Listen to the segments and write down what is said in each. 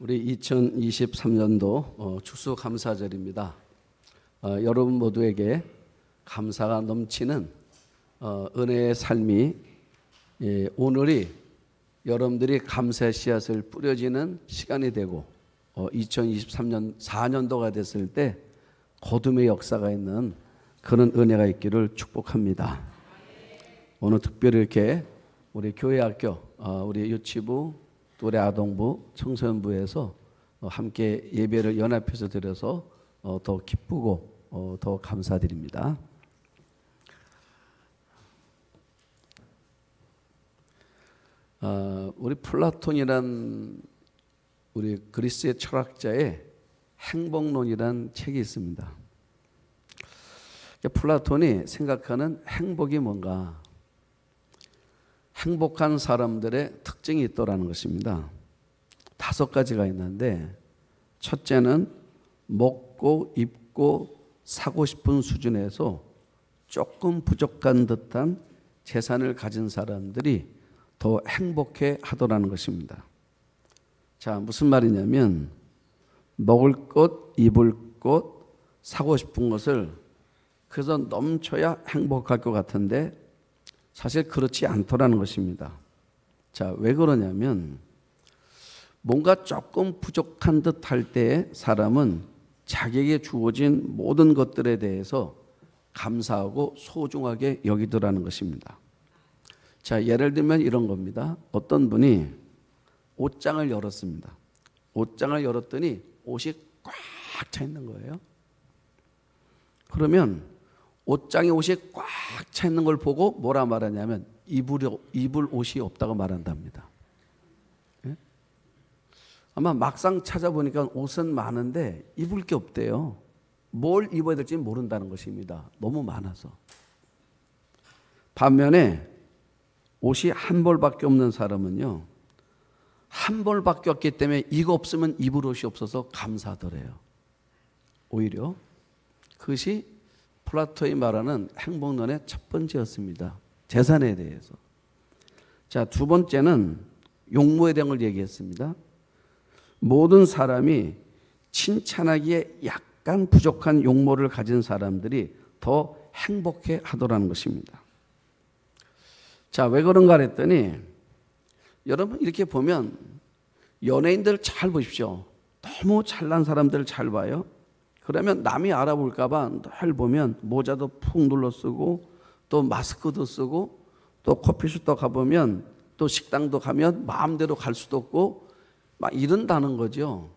우리 2023년도 추수감사절입니다. 여러분 모두에게 감사가 넘치는 은혜의 삶이 오늘이 여러분들이 감사의 씨앗을 뿌려지는 시간이 되고 2023년 4년도가 됐을 때 거듭의 역사가 있는 그런 은혜가 있기를 축복합니다. 오늘 특별히 이렇게 우리 교회학교, 우리 유치부, 또 우리 아동부, 청소년부에서 함께 예배를 연합해서 드려서 더 기쁘고 더 감사드립니다. 우리 플라톤이란 우리 그리스의 철학자의 행복론이란 책이 있습니다. 플라톤이 생각하는 행복이 뭔가, 행복한 사람들의 특징이 있더라는 것입니다. 5가지가 있는데, 첫째는 먹고 입고 사고 싶은 수준에서 조금 부족한 듯한 재산을 가진 사람들이 더 행복해 하더라는 것입니다. 자, 무슨 말이냐면 먹을 것, 입을 것, 사고 싶은 것을 그래서 넘쳐야 행복할 것 같은데 사실 그렇지 않더라는 것입니다. 자, 왜 그러냐면 뭔가 조금 부족한 듯 할 때 사람은 자기에게 주어진 모든 것들에 대해서 감사하고 소중하게 여기더라는 것입니다. 자, 예를 들면 이런 겁니다. 어떤 분이 옷장을 열었습니다. 옷장을 열었더니 옷이 꽉 차 있는 거예요. 그러면 옷장에 옷이 꽉 차 있는 걸 보고 뭐라 말하냐면 입을 옷이 없다고 말한답니다. 예? 아마 막상 찾아보니까 옷은 많은데 입을 게 없대요. 뭘 입어야 될지 모른다는 것입니다. 너무 많아서. 반면에 옷이 한 벌밖에 없는 사람은요, 한 벌밖에 없기 때문에 이거 없으면 입을 옷이 없어서 감사하더래요. 오히려 그것이 플라톤이 말하는 행복론의 첫 번째였습니다. 재산에 대해서. 자, 두 번째는 용모에 대한 걸 얘기했습니다. 모든 사람이 칭찬하기에 약간 부족한 용모를 가진 사람들이 더 행복해 하더라는 것입니다. 자, 왜 그런가 했더니 여러분 이렇게 보면 연예인들 잘 보십시오. 너무 잘난 사람들 잘 봐요. 그러면 남이 알아볼까 봐 늘 보면 모자도 푹 눌러 쓰고 또 마스크도 쓰고 또 커피숍도 가보면 또 식당도 가면 마음대로 갈 수도 없고 막 이런다는 거죠.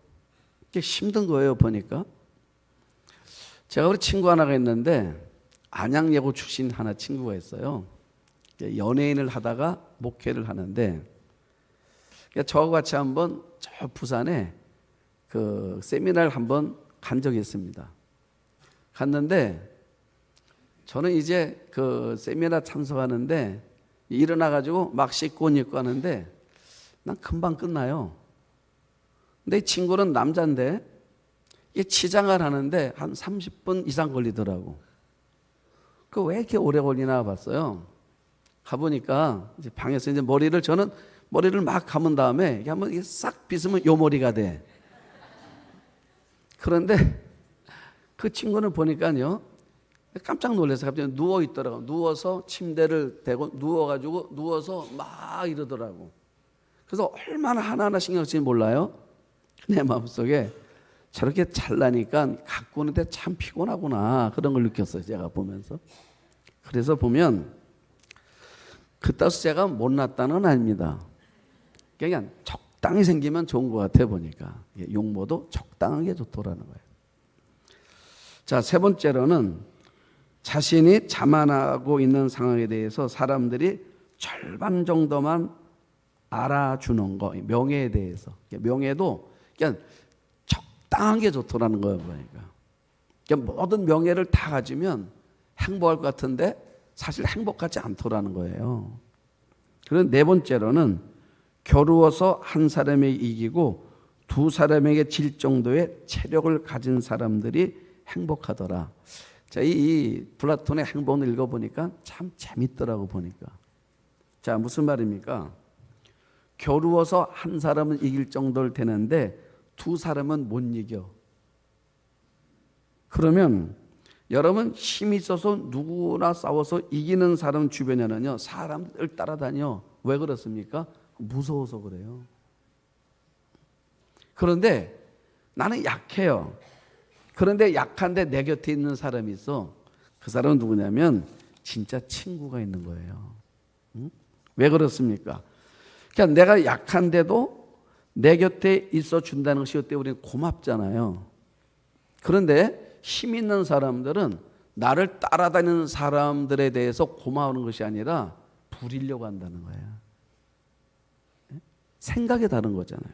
이게 힘든 거예요, 보니까. 제가 우리 친구 하나가 있는데 안양예고 출신 하나 친구가 있어요. 연예인을 하다가 목회를 하는데 저와 같이 한번 저 부산에 그 세미나를 한번 간 적이 있습니다. 갔는데 저는 이제 그 세미나 참석하는데 일어나가지고 막 씻고 옷 입고 하는데 난 금방 끝나요. 근데 이 친구는 남자인데 이 치장을 하는데 한 30분 이상 걸리더라고. 그 왜 이렇게 오래 걸리나 봤어요. 가보니까 이제 방에서 이제 저는 머리를 막 감은 다음에 이게 한번 이게 싹 빗으면 요 머리가 돼. 그런데 그 친구는 보니까요, 깜짝 놀라서 갑자기 누워 있더라고. 누워서 침대를 대고 누워서 막 이러더라고. 그래서 얼마나 하나하나 신경 쓰지 몰라요. 내 마음속에 저렇게 잘나니까 갖고 오는데 참 피곤하구나, 그런 걸 느꼈어요, 제가 보면서. 그래서 보면 그따서 제가 못났다는 건 아닙니다. 그냥 적당히 생기면 좋은 것 같아 보니까. 용모도 적당한 게 좋더라는 거예요. 자, 세 번째로는 자신이 자만하고 있는 상황에 대해서 사람들이 절반 정도만 알아주는 거, 명예에 대해서. 명예도 그냥 적당한 게 좋더라는 거예요, 보니까. 그러니까 모든 명예를 다 가지면 행복할 것 같은데 사실 행복하지 않더라는 거예요. 그리고 네 번째로는 겨루어서 한 사람에게 이기고 두 사람에게 질 정도의 체력을 가진 사람들이 행복하더라. 자, 이 플라톤의 행복을 읽어보니까 참 재밌더라고 보니까. 자, 무슨 말입니까? 겨루어서 한 사람은 이길 정도를 되는데 두 사람은 못 이겨. 그러면 여러분 힘이 있어서 누구나 싸워서 이기는 사람 주변에는요 사람을 따라다녀. 왜 그렇습니까? 무서워서 그래요. 그런데 나는 약해요. 그런데 약한데 내 곁에 있는 사람이 있어. 그 사람은 누구냐면 진짜 친구가 있는 거예요. 응? 왜 그렇습니까? 그러니까 내가 약한데도 내 곁에 있어 준다는 것이 어때 우리는 고맙잖아요. 그런데 힘 있는 사람들은 나를 따라다니는 사람들에 대해서 고마워하는 것이 아니라 부리려고 한다는 거예요. 생각이 다른 거잖아요.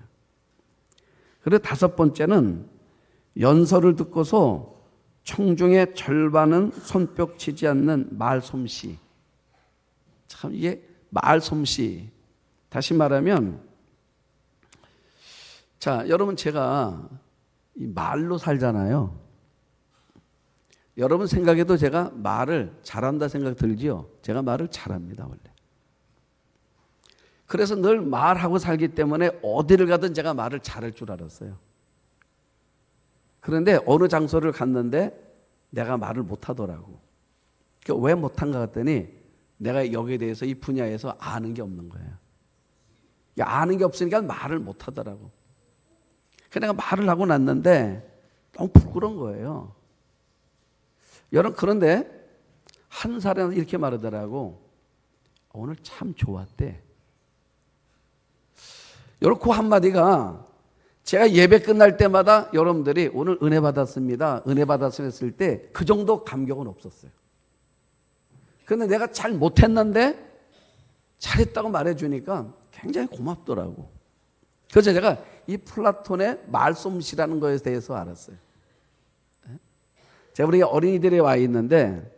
그리고 다섯 번째는 연설을 듣고서 청중의 절반은 손뼉 치지 않는 말솜씨. 참 이게 말솜씨. 다시 말하면 자, 여러분 제가 이 말로 살잖아요. 여러분 생각에도 제가 말을 잘한다 생각 들지요? 제가 말을 잘합니다, 원래. 그래서 늘 말하고 살기 때문에 어디를 가든 제가 말을 잘할 줄 알았어요. 그런데 어느 장소를 갔는데 내가 말을 못하더라고. 그러니까 왜 못한가 했더니 내가 여기에 대해서 이 분야에서 아는 게 없는 거예요. 아는 게 없으니까 말을 못하더라고. 그래서 내가 말을 하고 났는데 너무 부끄러운 거예요. 여러분 그런데 한 사람은 이렇게 말하더라고. 오늘 참 좋았대. 여러분 그 한마디가 제가 예배 끝날 때마다 여러분들이 오늘 은혜 받았습니다. 은혜 받았으면 했을 때 그 정도 감격은 없었어요. 그런데 내가 잘 못했는데 잘했다고 말해주니까 굉장히 고맙더라고. 그래서 제가 이 플라톤의 말솜씨라는 것에 대해서 알았어요. 제가 우리 어린이들이 와 있는데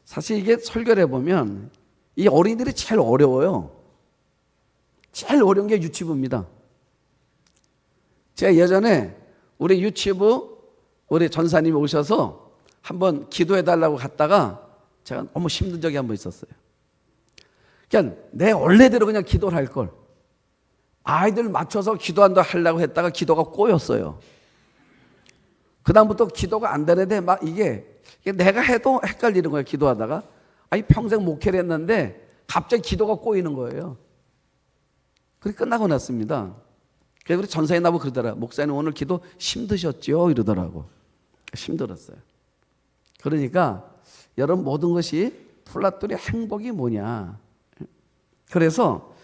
사실 이게 설교를 해보면 이 어린이들이 제일 어려워요. 제일 어려운 게 유치부입니다. 제가 예전에 우리 유치부 우리 전사님이 오셔서 한번 기도해달라고 갔다가 제가 너무 힘든 적이 한번 있었어요. 그냥 내 원래대로 그냥 기도를 할 걸. 아이들 맞춰서 기도한다 하려고 했다가 기도가 꼬였어요. 그 다음부터 기도가 안 되는데 막 이게 내가 해도 헷갈리는 거예요. 기도하다가 아니 평생 목회를 했는데 갑자기 기도가 꼬이는 거예요. 그렇게 끝나고 났습니다. 그래서 우리 전사님 나보고 그러더라. 목사님 오늘 기도 힘드셨죠? 이러더라고. 힘들었어요. 그러니까 여러분 모든 것이 플라톤의 행복이 뭐냐. 그래서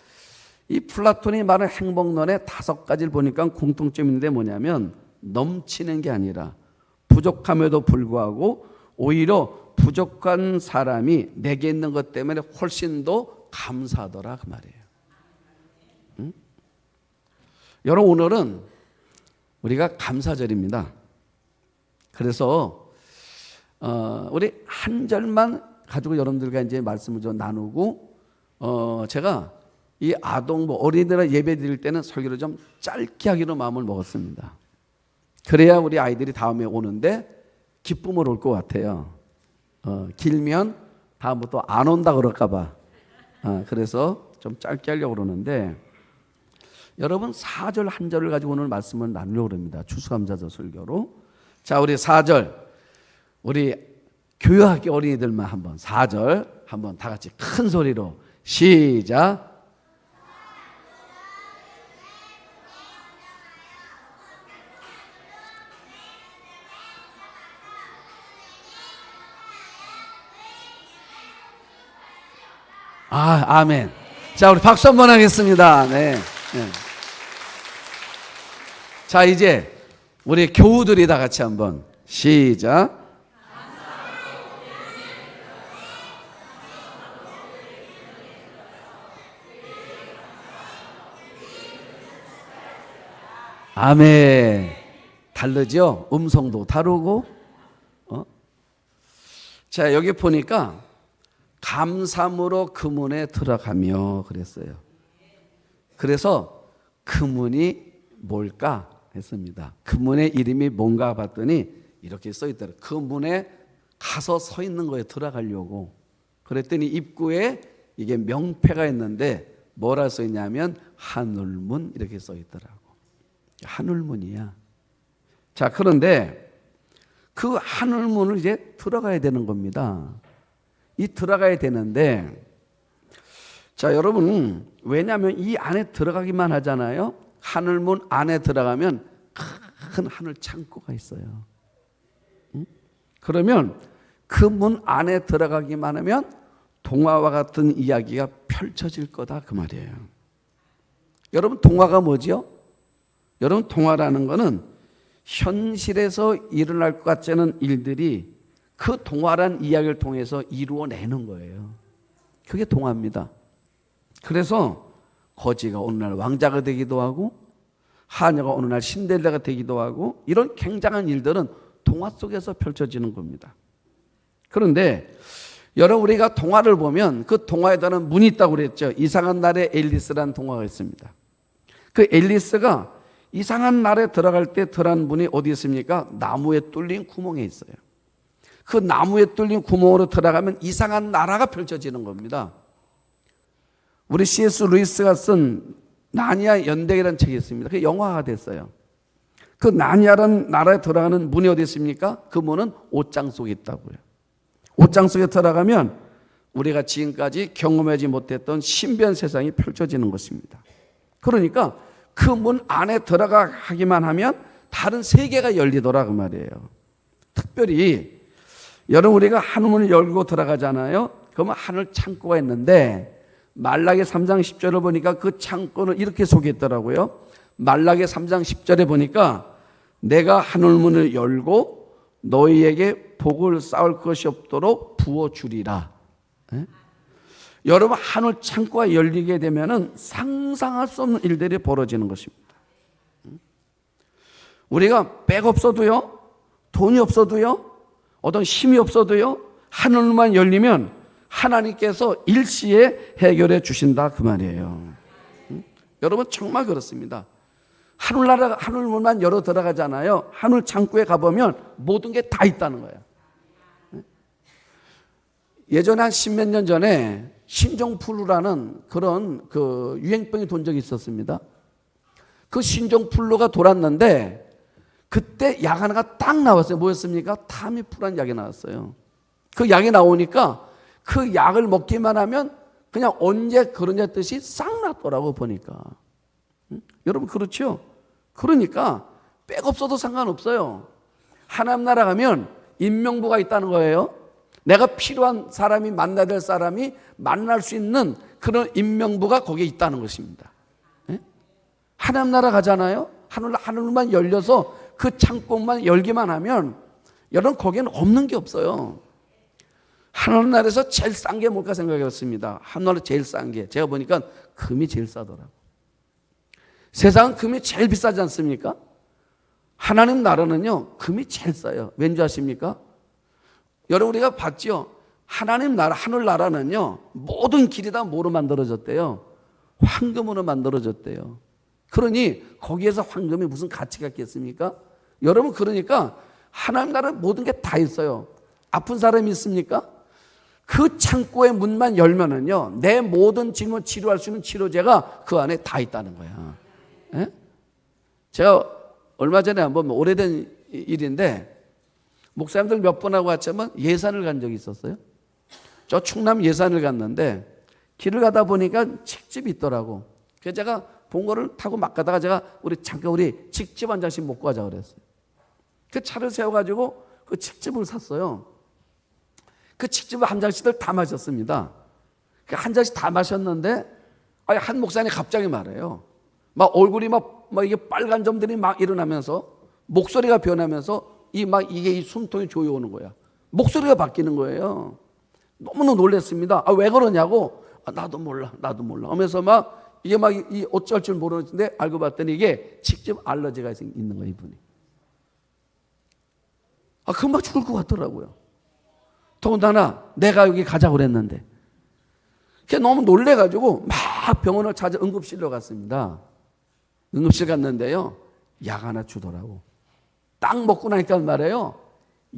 이 플라톤이 말하는 행복론의 5가지를 보니까 공통점이 있는데 뭐냐면 넘치는 게 아니라 부족함에도 불구하고 오히려 부족한 사람이 내게 있는 것 때문에 훨씬 더 감사하더라 그 말이에요. 응? 여러분 오늘은 우리가 감사절입니다. 그래서 우리 한 절만 가지고 여러분들과 이제 말씀을 좀 나누고 제가 이 아동 어린이들 예배 드릴 때는 설교를 좀 짧게 하기로 마음을 먹었습니다. 그래야 우리 아이들이 다음에 오는데 기쁨을 올 것 같아요. 길면 다음부터 안 온다 그럴까 봐. 그래서 좀 짧게 하려고 그러는데 여러분 4절 한 절을 가지고 오늘 말씀을 나누려고 합니다. 추수감사절 설교로. 자, 우리 4절 우리 교회학교 어린이들만 한번 4절 한번 다 같이 큰 소리로 시작. 아멘. 자, 우리 박수 한번 하겠습니다. 네. 네. 자, 이제 우리 교우들이 다 같이 한번 시작. 아멘. 다르죠? 음성도 다르고. 자, 여기 보니까 감사함으로 그 문에 들어가며 그랬어요. 그래서 그 문이 뭘까 했습니다. 그 문의 이름이 뭔가 봤더니 이렇게 써 있더라고요. 그 문에 가서 서 있는 거에 들어가려고. 그랬더니 입구에 이게 명패가 있는데 뭐라 써 있냐면 하늘문 이렇게 써 있더라고. 하늘문이야. 자, 그런데 그 하늘문을 이제 들어가야 되는 겁니다. 이 들어가야 되는데, 자, 여러분, 왜냐하면 이 안에 들어가기만 하잖아요. 하늘문 안에 들어가면 큰 하늘 창고가 있어요. 그러면 그 문 안에 들어가기만 하면 동화와 같은 이야기가 펼쳐질 거다, 그 말이에요. 여러분, 동화가 뭐죠? 여러분, 동화라는 거는 현실에서 일어날 것 같지 않은 일들이 그 동화란 이야기를 통해서 이루어내는 거예요. 그게 동화입니다. 그래서 거지가 어느 날 왕자가 되기도 하고 하녀가 어느 날 신데렐라가 되기도 하고 이런 굉장한 일들은 동화 속에서 펼쳐지는 겁니다. 그런데 여러분, 우리가 동화를 보면 그 동화에 대한 문이 있다고 그랬죠. 이상한 날에 앨리스라는 동화가 있습니다. 그 앨리스가 이상한 날에 들어갈 때 들어간 문이 어디 있습니까? 나무에 뚫린 구멍에 있어요. 그 나무에 뚫린 구멍으로 들어가면 이상한 나라가 펼쳐지는 겁니다. 우리 C.S. 루이스가 쓴 나니아 연대기라는 책이 있습니다. 그게 영화가 됐어요. 그 나니아라는 나라에 들어가는 문이 어디 있습니까? 그 문은 옷장 속에 있다고요. 옷장 속에 들어가면 우리가 지금까지 경험하지 못했던 신비한 세상이 펼쳐지는 것입니다. 그러니까 그 문 안에 들어가기만 하면 다른 세계가 열리더라, 그 말이에요. 특별히 여러분, 우리가 하늘문을 열고 들어가잖아요. 그러면 하늘 창고가 있는데 말라기 3장 10절을 보니까 그 창고를 이렇게 소개했더라고요. 말라기 3장 10절에 보니까 내가 하늘문을 열고 너희에게 복을 쌓을 것이 없도록 부어주리라. 네? 여러분, 하늘 창고가 열리게 되면은 상상할 수 없는 일들이 벌어지는 것입니다. 우리가 백 없어도요, 돈이 없어도요, 어떤 힘이 없어도요, 하늘만 열리면 하나님께서 일시에 해결해 주신다, 그 말이에요. 여러분, 정말 그렇습니다. 하늘문만 열어 들어가잖아요. 하늘 창고에 가보면 모든 게 다 있다는 거예요. 예전에 한 십몇 년 전에 신종플루라는 그런 그 유행병이 돈 적이 있었습니다. 그 신종플루가 돌았는데 그때 약 하나가 딱 나왔어요. 뭐였습니까? 타미프라는 약이 나왔어요. 그 약이 나오니까 그 약을 먹기만 하면 그냥 언제 그러냐 뜻이 싹 났더라고, 보니까. 여러분, 그렇죠? 그러니까 백 없어도 상관없어요. 하나님 나라 가면 인명부가 있다는 거예요. 내가 필요한 사람이 만나야 될 사람이 만날 수 있는 그런 인명부가 거기에 있다는 것입니다. 네? 하나님 나라 가잖아요. 하늘만 열려서 그 창고만 열기만 하면 여러분, 거기에는 없는 게 없어요. 하나님 나라에서 제일 싼 게 뭘까 생각해봤습니다. 하나님 나라 제일 싼 게 제가 보니까 금이 제일 싸더라고요. 세상은 금이 제일 비싸지 않습니까? 하나님 나라는요, 금이 제일 싸요. 왠지 아십니까? 여러분, 우리가 봤죠? 하나님 나라, 하늘 나라는요, 모든 길이 다 뭐로 만들어졌대요? 황금으로 만들어졌대요. 그러니 거기에서 황금이 무슨 가치가 있겠습니까? 여러분, 그러니까 하나님 나라 모든 게 다 있어요. 아픈 사람이 있습니까? 그 창고의 문만 열면은요, 내 모든 질문 치료할 수 있는 치료제가 그 안에 다 있다는 거야. 예? 제가 얼마 전에 한번 오래된 일인데 목사님들 몇 번 하고 왔지만 예산을 간 적이 있었어요. 저 충남 예산을 갔는데 길을 가다 보니까 칡집이 있더라고. 그래서 제가 봉고를 타고 막 가다가 제가 잠깐 우리 칡집 한 장씩 먹고 가자 그랬어요. 그 차를 세워가지고 그 칡집을 샀어요. 그 칡집을 한 장씩들 다 마셨습니다. 한 잔씩 다 마셨는데 한 목사님이 갑자기 말해요. 막 얼굴이 막 이게 빨간 점들이 막 일어나면서 목소리가 변하면서 이게 이 숨통이 조여오는 거야. 목소리가 바뀌는 거예요. 너무너무 놀랐습니다. 왜 그러냐고. 나도 몰라 하면서 막 이게 막 이 어쩔 줄 모르는데 알고 봤더니 이게 직접 알러지가 있는 거예요, 이분이. 금방 죽을 것 같더라고요. 더군다나 내가 여기 가자고 그랬는데. 너무 놀래가지고 막 병원을 찾아 응급실로 갔습니다. 응급실 갔는데요, 약 하나 주더라고. 딱 먹고 나니까 말이에요,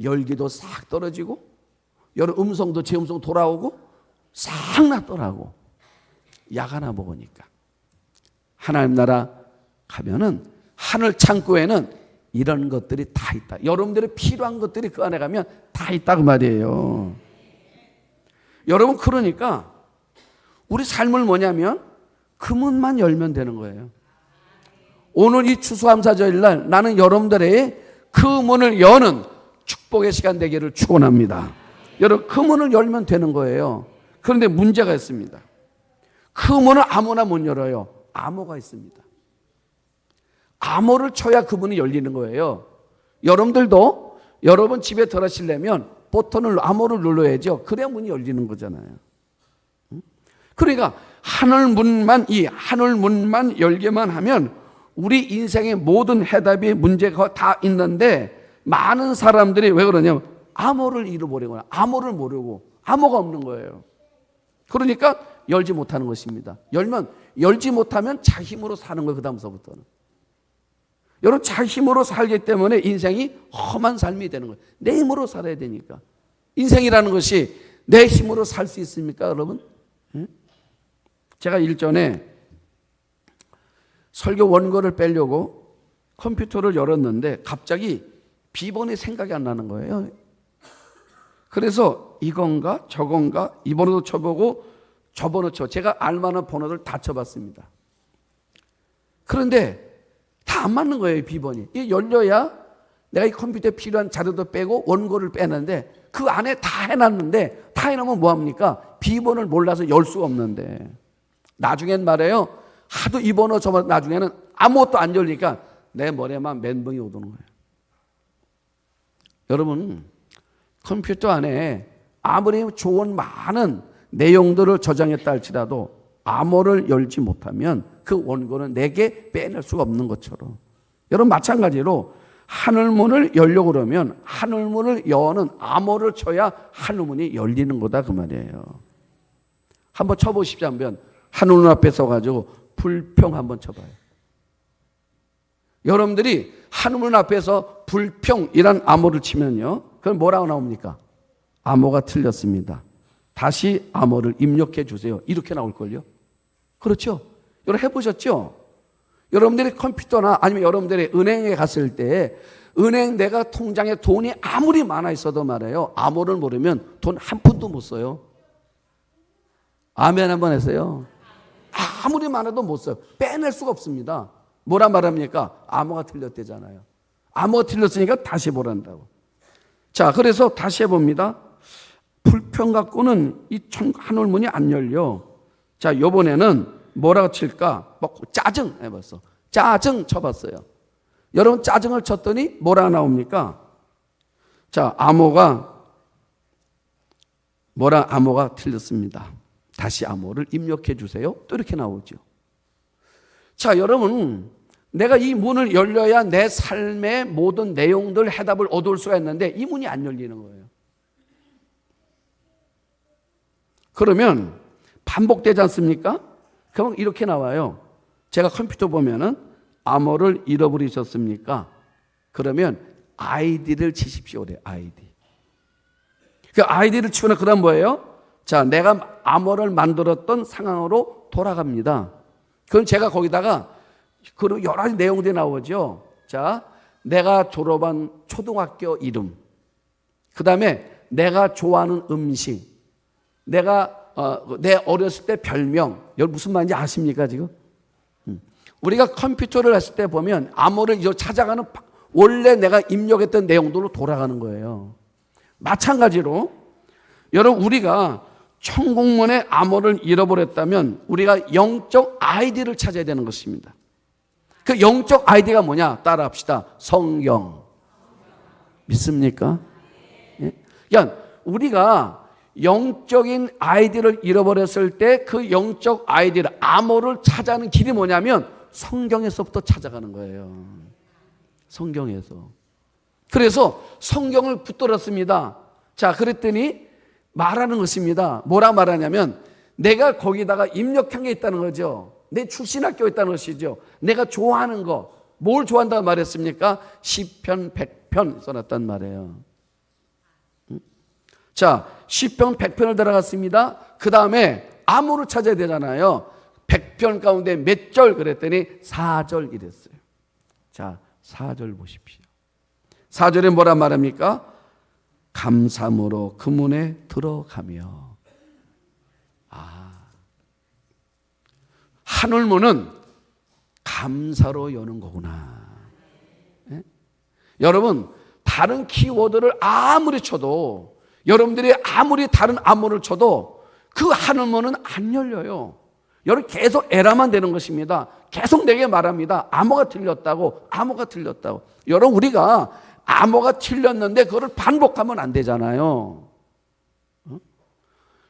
열기도 싹 떨어지고 여러 음성도 제 음성 돌아오고 싹 났더라고. 약 하나 먹으니까. 하나님 나라 가면은 하늘 창고에는 이런 것들이 다 있다. 여러분들의 필요한 것들이 그 안에 가면 다 있다 그 말이에요. 여러분, 그러니까 우리 삶을 뭐냐면 그 문만 열면 되는 거예요. 오늘 이 추수감사절일 날 나는 여러분들의 그 문을 여는 축복의 시간 되기를 축원합니다. 여러분, 그 문을 열면 되는 거예요. 그런데 문제가 있습니다. 그 문을 아무나 못 열어요. 암호가 있습니다. 암호를 쳐야 그 문이 열리는 거예요. 여러분들도 여러분 집에 들어가시려면 버튼을, 암호를 눌러야죠. 그래야 문이 열리는 거잖아요. 그러니까 이 하늘 문만 열게만 하면 우리 인생의 모든 해답이, 문제가 다 있는데 많은 사람들이 왜 그러냐면 암호를 잃어버리거나 암호를 모르고 암호가 없는 거예요. 그러니까 열지 못하는 것입니다. 열지 못하면 자 힘으로 사는 거예요. 그 다음서부터는. 여러분, 자 힘으로 살기 때문에 인생이 험한 삶이 되는 거예요. 내 힘으로 살아야 되니까. 인생이라는 것이 내 힘으로 살 수 있습니까, 여러분? 제가 일전에 설교 원고를 빼려고 컴퓨터를 열었는데 갑자기 비번이 생각이 안 나는 거예요. 그래서 이건가 저건가 이 번호도 쳐보고 저 번호 제가 알만한 번호를 다 쳐봤습니다. 그런데 다 안 맞는 거예요, 비번이. 이게 열려야 내가 이 컴퓨터에 필요한 자료도 빼고 원고를 빼는데 그 안에 다 해놨는데, 다 해놓으면 뭐합니까? 비번을 몰라서 열 수가 없는데, 나중엔 말이에요, 하도 이 번호 저 번호, 나중에는 아무것도 안 열리니까 내 머리에만 멘붕이 오는 거예요. 여러분, 컴퓨터 안에 아무리 좋은 많은 내용들을 저장했다 할지라도 암호를 열지 못하면 그 원고는 내게 빼낼 수가 없는 것처럼, 여러분 마찬가지로 하늘문을 열려고 그러면 하늘문을 여는 암호를 쳐야 하늘문이 열리는 거다 그 말이에요. 한번 쳐보십시오. 한번 하늘문 앞에 서가지고 불평 한번 쳐봐요. 여러분들이 하늘문 앞에서 불평이란 암호를 치면요, 그럼 뭐라고 나옵니까? 암호가 틀렸습니다. 다시 암호를 입력해 주세요. 이렇게 나올걸요. 그렇죠? 여러분 해보셨죠? 여러분들이 컴퓨터나 아니면 여러분들이 은행에 갔을 때 은행 내가 통장에 돈이 아무리 많아 있어도 말이에요, 암호를 모르면 돈 한 푼도 못 써요. 아멘 한번 하세요. 아무리 많아도 못 써요. 빼낼 수가 없습니다. 뭐라 말합니까? 암호가 틀렸대잖아요. 암호가 틀렸으니까 다시 보란다고. 자, 그래서 다시 해봅니다. 불평 갖고는 이 하늘문이 안 열려. 자, 요번에는 뭐라고 칠까? 짜증 해봤어. 짜증 쳐봤어요. 여러분, 짜증을 쳤더니 뭐라 나옵니까? 자, 암호가 틀렸습니다. 다시 암호를 입력해 주세요. 또 이렇게 나오죠. 자, 여러분, 내가 이 문을 열려야 내 삶의 모든 내용들 해답을 얻을 수가 있는데 이 문이 안 열리는 거예요. 그러면 반복되지 않습니까? 그럼 이렇게 나와요. 제가 컴퓨터 보면은 암호를 잃어버리셨습니까? 그러면 아이디를 치십시오. 그래, 아이디. 그 아이디를 치고는 그 다음 뭐예요? 자, 내가 암호를 만들었던 상황으로 돌아갑니다. 그럼 제가 거기다가 그 여러 가지 내용들이 나오죠. 자, 내가 졸업한 초등학교 이름, 그 다음에 내가 좋아하는 음식, 내가 내 어렸을 때 별명. 여러분 무슨 말인지 아십니까 지금? 우리가 컴퓨터를 했을 때 보면 암호를 찾아가는 원래 내가 입력했던 내용들로 돌아가는 거예요. 마찬가지로 여러분, 우리가 천국문의 암호를 잃어버렸다면 우리가 영적 아이디를 찾아야 되는 것입니다. 그 영적 아이디가 뭐냐? 따라합시다. 성경. 믿습니까? 예? 그러니까 우리가 영적인 아이디를 잃어버렸을 때 그 영적 아이디를, 암호를 찾아가는 길이 뭐냐면 성경에서부터 찾아가는 거예요. 성경에서. 그래서 성경을 붙들었습니다. 자, 그랬더니 말하는 것입니다. 뭐라 말하냐면 내가 거기다가 입력한 게 있다는 거죠. 내 출신 학교가 있다는 것이죠. 내가 좋아하는 거, 뭘 좋아한다고 말했습니까? 시편 100편 써놨단 말이에요. 자, 시편 100편을 들어갔습니다. 그 다음에 암호를 찾아야 되잖아요. 100편 가운데 몇 절 그랬더니 4절 이랬어요. 자, 4절 보십시오. 4절에 뭐라 말합니까? 감사함으로 그 문에 들어가며. 하늘문은 감사로 여는 거구나. 예? 여러분, 다른 키워드를 아무리 쳐도, 여러분들이 아무리 다른 암호를 쳐도 그 하늘문은 안 열려요. 여러분, 계속 에라만 되는 것입니다. 계속 내게 말합니다. 암호가 틀렸다고, 암호가 틀렸다고. 여러분, 우리가 암호가 틀렸는데 그거를 반복하면 안 되잖아요.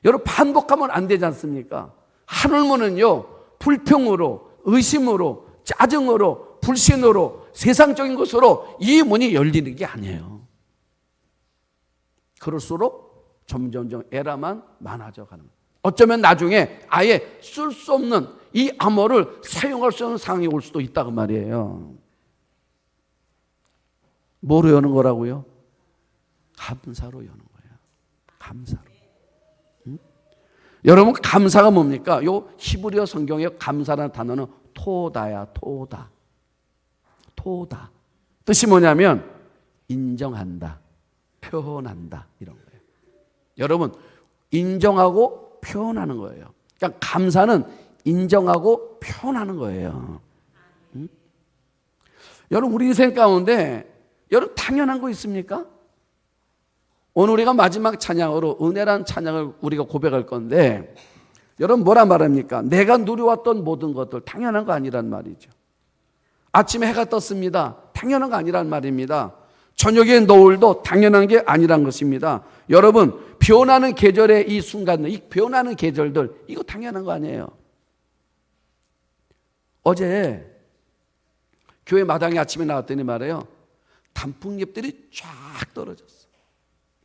여러분, 반복하면 안 되지 않습니까? 하늘문은요, 불평으로, 의심으로, 짜증으로, 불신으로, 세상적인 것으로 이 문이 열리는 게 아니에요. 그럴수록 점점점 에라만 많아져 가는 거예요. 어쩌면 나중에 아예 쓸 수 없는 이 암호를 사용할 수 없는 상황이 올 수도 있다고 말이에요. 뭐로 여는 거라고요? 감사로 여는 거예요. 감사로. 여러분, 감사가 뭡니까? 요 히브리어 성경에 감사라는 단어는 토다야, 토다. 토다. 뜻이 뭐냐면 인정한다, 표현한다, 이런 거예요. 여러분, 인정하고 표현하는 거예요. 그러니까 감사는 인정하고 표현하는 거예요. 여러분, 우리 인생 가운데 여러분 당연한 거 있습니까? 오늘 우리가 마지막 찬양으로 은혜란 찬양을 우리가 고백할 건데, 여러분 뭐라 말합니까? 내가 누려왔던 모든 것들 당연한 거 아니란 말이죠. 아침에 해가 떴습니다. 당연한 거 아니란 말입니다. 저녁에 노을도 당연한 게 아니란 것입니다. 여러분, 변하는 계절의 이 순간들, 이 변하는 계절들, 이거 당연한 거 아니에요. 어제 교회 마당에 아침에 나왔더니 말이에요, 단풍잎들이 쫙 떨어졌어.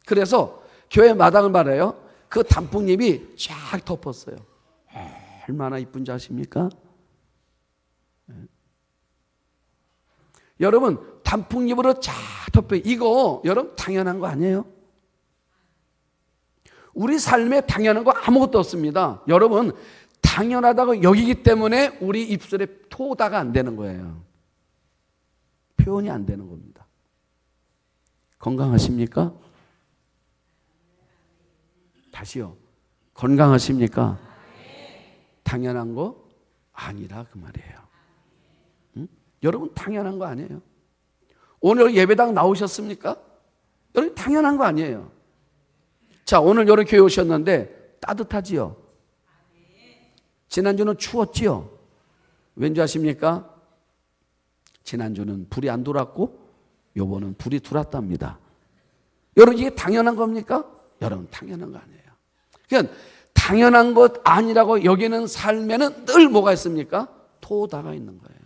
그래서 교회 마당을 말해요, 그 단풍잎이 쫙 덮었어요. 얼마나 이쁜지 아십니까? 네. 여러분, 단풍잎으로 쫙 덮여요. 이거 여러분 당연한 거 아니에요? 우리 삶에 당연한 거 아무것도 없습니다. 여러분, 당연하다고 여기기 때문에 우리 입술에 토다가 안 되는 거예요. 표현이 안 되는 겁니다. 건강하십니까? 다시요. 건강하십니까? 당연한 거 아니라 그 말이에요. 응? 여러분, 당연한 거 아니에요. 오늘 예배당 나오셨습니까? 여러분, 당연한 거 아니에요. 자, 오늘 여러 교회 오셨는데 따뜻하지요? 지난주는 추웠지요? 왠지 아십니까? 지난주는 불이 안 들어왔고 요번은 불이 들어왔답니다. 여러분, 이게 당연한 겁니까? 여러분, 당연한 거 아니에요. 그러니까 당연한 것 아니라고 여기는 삶에는 늘 뭐가 있습니까? 토다가 있는 거예요.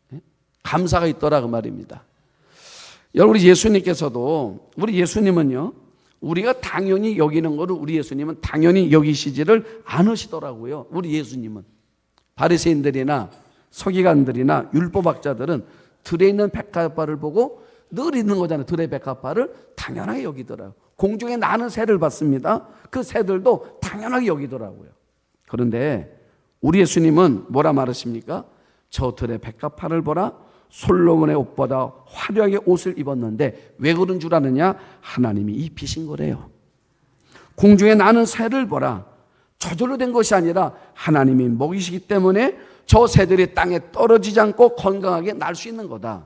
네? 감사가 있더라 그 말입니다. 여러분, 우리 예수님께서도, 우리 예수님은요, 우리가 당연히 여기는 거를 우리 예수님은 당연히 여기시지를 않으시더라고요. 우리 예수님은. 바리새인들이나 서기관들이나 율법학자들은 들에 있는 백합화를 보고 늘 있는 거잖아요. 들의 백합화를 당연하게 여기더라고요. 공중에 나는 새를 봤습니다. 그 새들도 당연하게 여기더라고요. 그런데 우리 예수님은 뭐라 말하십니까? 저 들의 백합화를 보라. 솔로몬의 옷보다 화려하게 옷을 입었는데 왜 그런 줄 아느냐? 하나님이 입히신 거래요. 공중에 나는 새를 보라. 저절로 된 것이 아니라 하나님이 먹이시기 때문에 저 새들이 땅에 떨어지지 않고 건강하게 날 수 있는 거다.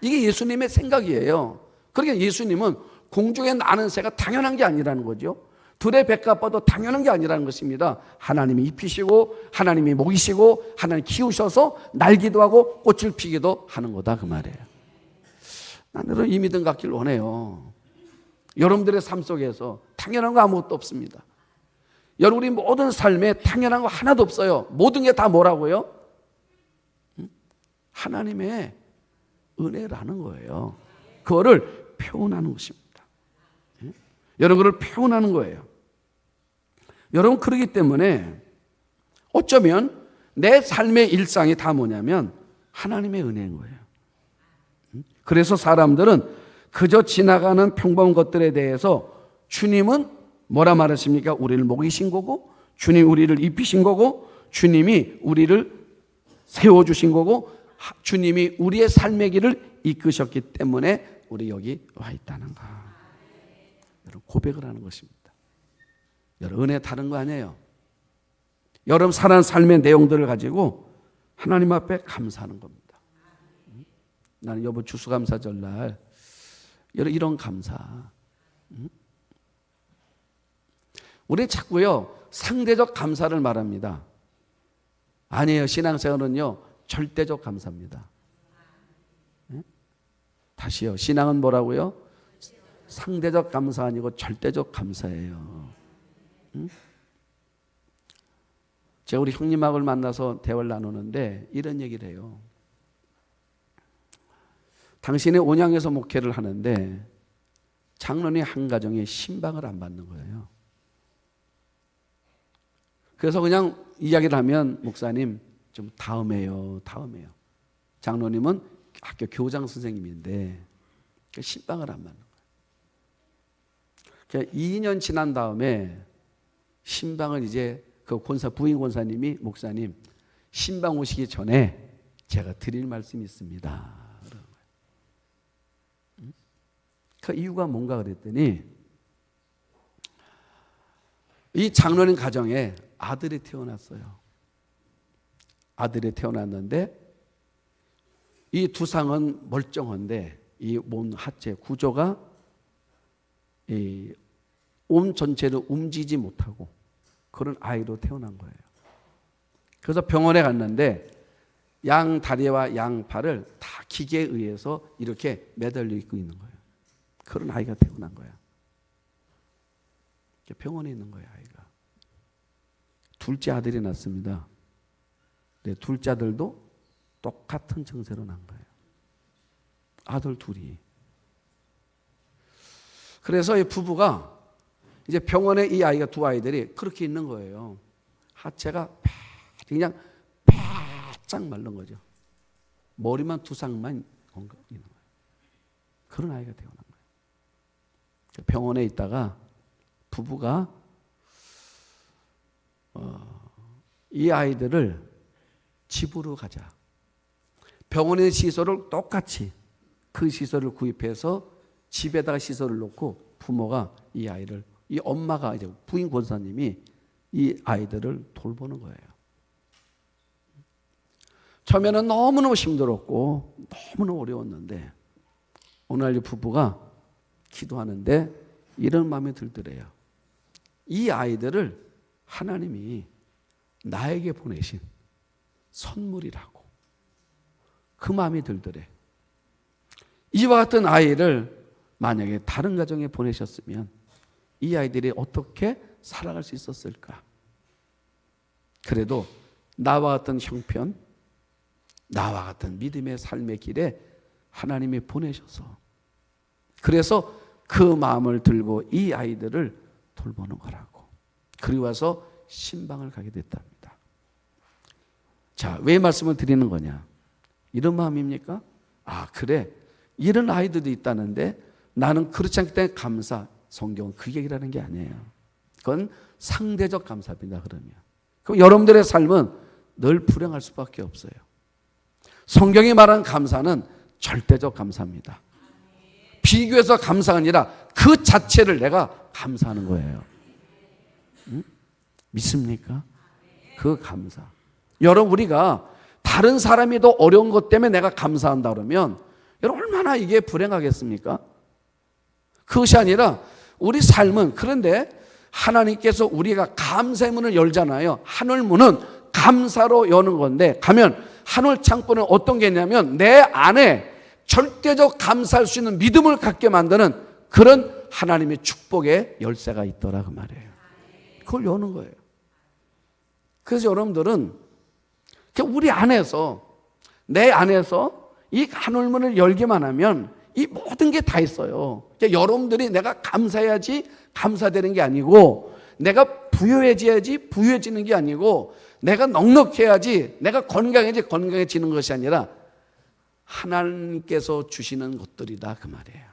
이게 예수님의 생각이에요. 그러니까 예수님은 공중에 나는 새가 당연한 게 아니라는 거죠. 들의 백합화도 당연한 게 아니라는 것입니다. 하나님이 입히시고 하나님이 먹이시고 하나님 키우셔서 날기도 하고 꽃을 피기도 하는 거다 그 말이에요. 나는 이 믿음 갖길 원해요. 여러분들의 삶 속에서 당연한 거 아무것도 없습니다. 여러분, 우리 모든 삶에 당연한 거 하나도 없어요. 모든 게 다 뭐라고요? 하나님의 은혜라는 거예요. 그거를 표현하는 것입니다. 여러분, 그걸 표현하는 거예요. 여러분, 그러기 때문에 어쩌면 내 삶의 일상이 다 뭐냐면 하나님의 은혜인 거예요. 그래서 사람들은 그저 지나가는 평범한 것들에 대해서 주님은 뭐라 말하십니까? 우리를 먹이신 거고, 주님이 우리를 입히신 거고, 주님이 우리를 세워주신 거고, 주님이 우리의 삶의 길을 이끄셨기 때문에 우리 여기 와 있다는가. 여러분, 고백을 하는 것입니다. 여러분, 은혜 다른 거 아니에요. 여러분 살아난 삶의 내용들을 가지고 하나님 앞에 감사하는 겁니다. 나는 여보 추수감사절 날 이런 감사. 우리 자꾸요 상대적 감사를 말합니다. 아니에요. 신앙생활은요 절대적 감사입니다. 다시요. 신앙은 뭐라고요? 상대적 감사 아니고 절대적 감사예요. 제가 우리 형님하고 만나서 대화를 나누는데 이런 얘기를 해요. 당신이 온양에서 목회를 하는데 장로님 한 가정에 신방을 안 받는 거예요. 그래서 그냥 이야기를 하면 목사님 좀 다음에요. 장로님은 학교 교장 선생님인데 신방을 안 받는 거예요. 2년 지난 다음에 신방을 이제 그 권사 부인 권사님이 목사님 신방 오시기 전에 제가 드릴 말씀이 있습니다. 그러는 거예요. 그 이유가 뭔가 그랬더니 이 장로님 가정에 아들이 태어났어요. 아들이 태어났는데 이 두상은 멀쩡한데 이 몸 하체 구조가 이 몸 전체를 움직이지 못하고 그런 아이로 태어난 거예요. 그래서 병원에 갔는데 양 다리와 양 팔을 다 기계에 의해서 이렇게 매달려 있고 있는 거예요. 그런 아이가 태어난 거야. 병원에 있는 거예요, 아이가. 둘째 아들이 낳습니다. 네, 둘째 아들도 똑같은 증세로 난 거예요. 아들 둘이. 그래서 이 부부가 이제 병원에 이 아이가 두 아이들이 그렇게 있는 거예요. 하체가 그냥 바짝 마른 거죠. 머리만 두상만 있는 거예요. 그런 아이가 태어난 거예요. 병원에 있다가 부부가 이 아이들을 집으로 가자. 병원의 시설을 똑같이 그 시설을 구입해서 집에다가 시설을 놓고 부모가 이 아이를 이 엄마가 이제 부인 권사님이 이 아이들을 돌보는 거예요. 처음에는 너무너무 힘들었고 너무너무 어려웠는데 오늘 이 부부가 기도하는데 이런 마음이 들더래요. 이 아이들을 하나님이 나에게 보내신 선물이라고 그 마음이 들더래. 이와 같은 아이를 만약에 다른 가정에 보내셨으면 이 아이들이 어떻게 살아갈 수 있었을까? 그래도 나와 같은 형편, 나와 같은 믿음의 삶의 길에 하나님이 보내셔서 그래서 그 마음을 들고 이 아이들을 돌보는 거라고. 그리고 와서 신방을 가게 됐답니다. 자, 왜 말씀을 드리는 거냐? 이런 마음입니까? 아, 그래. 이런 아이들도 있다는데 나는 그렇지 않기 때문에 감사. 성경은 그 얘기를 하는 게 아니에요. 그건 상대적 감사입니다. 그럼 여러분들의 삶은 늘 불행할 수밖에 없어요. 성경이 말하는 감사는 절대적 감사입니다. 비교해서 감사가 아니라 그 자체를 내가 감사하는 거예요. 응? 믿습니까? 그 감사. 여러분 우리가 다른 사람이 더 어려운 것 때문에 내가 감사한다 그러면 여러분 얼마나 이게 불행하겠습니까? 그것이 아니라 우리 삶은 그런데 하나님께서 우리가 감사의 문을 열잖아요. 하늘 문은 감사로 여는 건데 가면 하늘 창고는 어떤 게 있냐면 내 안에 절대적 감사할 수 있는 믿음을 갖게 만드는 그런 하나님의 축복의 열쇠가 있더라 그 말이에요. 그걸 여는 거예요. 그래서 여러분들은 우리 안에서 내 안에서 이 하늘문을 열기만 하면 이 모든 게 다 있어요. 여러분들이 내가 감사해야지 감사되는 게 아니고 내가 부유해져야지 부유해지는 게 아니고 내가 넉넉해야지 내가 건강해야지 건강해지는 것이 아니라 하나님께서 주시는 것들이다 그 말이에요.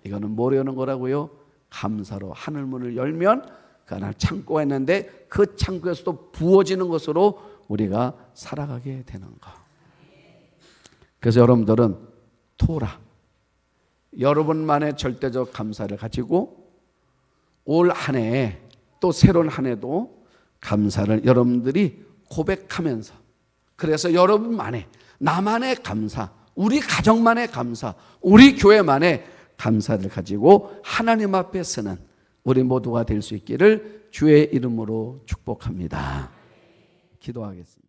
이거는 뭐로 여는 거라고요? 감사로 하늘문을 열면 그 하나 창고가 있는데 그 창고에서도 부어지는 것으로 우리가 살아가게 되는 거. 그래서 여러분들은 토라, 여러분만의 절대적 감사를 가지고 올 한 해에 또 새로운 한 해도 감사를 여러분들이 고백하면서, 그래서 여러분만의, 나만의 감사, 우리 가정만의 감사, 우리 교회만의 감사를 가지고 하나님 앞에 서는 우리 모두가 될 수 있기를 주의 이름으로 축복합니다. 기도하겠습니다.